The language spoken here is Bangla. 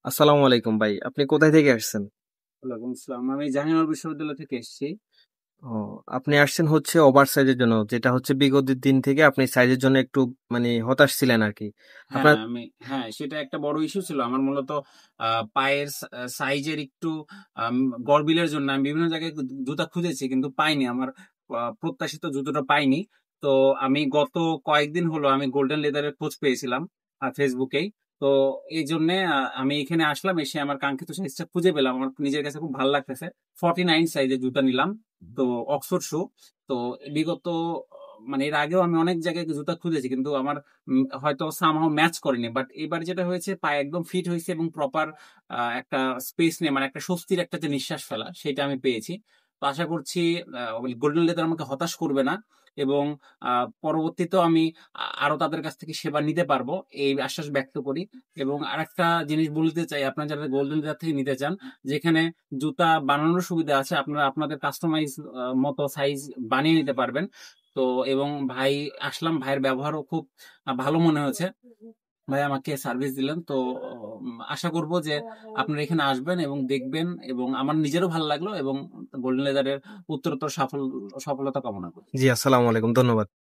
আসসালামু আলাইকুম ভাই। আপনি কোথায় থেকে আসছেন? ওয়ালাইকুম আসসালাম। আমি জাহাঙ্গীরনগর বিশ্ববিদ্যালয় থেকে এসেছি। ও, আপনি আসছেন হচ্ছে ওভার সাইজের জন্য, যেটা হচ্ছে বিগত দিন থেকে আপনি সাইজের জন্য একটু মানে হতাশ ছিলেন আর কি। হ্যাঁ, আপনার সেটা একটা বড় ইস্যু ছিল। আমার মূলত পায়ের সাইজের একটু আম গরমিলের জন্য আমি বিভিন্ন জায়গায় জুতা খুঁজেছি কিন্তু পাইনি। আমার প্রত্যাশিত জুতোটা পাইনি। তো আমি গত কয়েকদিন হলো আমি গোল্ডেন লেদারের খোঁজ পেয়েছিলাম ফেসবুকেই। তো এইজন্যে আমি এখানে আসলাম, এসে আমার কাঙ্ক্ষিত সাইজটা খুঁজে পেলাম। আমার নিজের কাছে খুব ভালো লাগতেছে। 49 সাইজের জুতা নিলাম। তো অক্সফোর্ড শু। তো বিগত মানে এর আগেও আমি অনেক জায়গায় জুতা খুঁজেছি কিন্তু আমার হয়তো সামহাও ম্যাচ করেনি, বাট এবার যেটা হয়েছে পায়ে একদম ফিট হয়েছে এবং প্রপার একটা স্পেস নিয়ে মানে একটা স্বস্তির একটা যে নিঃশ্বাস ফেলা সেটা আমি পেয়েছি। তো আশা করছি গোল্ডেন লেদার আমাকে হতাশ করবে না এবং পরবর্তীতেও আমি আরো তাদের কাছ থেকে সেবা নিতে পারবো এই আশ্বাস ব্যক্ত করি। এবং আরেকটা জিনিস বলতে চাই, আপনারা যারা গোল্ডেন লেদার থেকে নিতে চান, যেখানে জুতা বানানোর সুবিধা আছে, আপনারা আপনাদের কাস্টমাইজ মতো সাইজ বানিয়ে নিতে পারবেন। তো এবং আসলাম, ভাইয়ের ব্যবহারও খুব ভালো মনে হয়েছে। ভাই আমাকে সার্ভিস দিলেন। তো আশা করব যে আপনারা এখানে আসবেন এবং দেখবেন, এবং আমার নিজেরও ভালো লাগলো এবং গোল্ডেন লেদারের উত্তরোত্তর সফলতা কামনা করি। জি, আসসালামু আলাইকুম, ধন্যবাদ।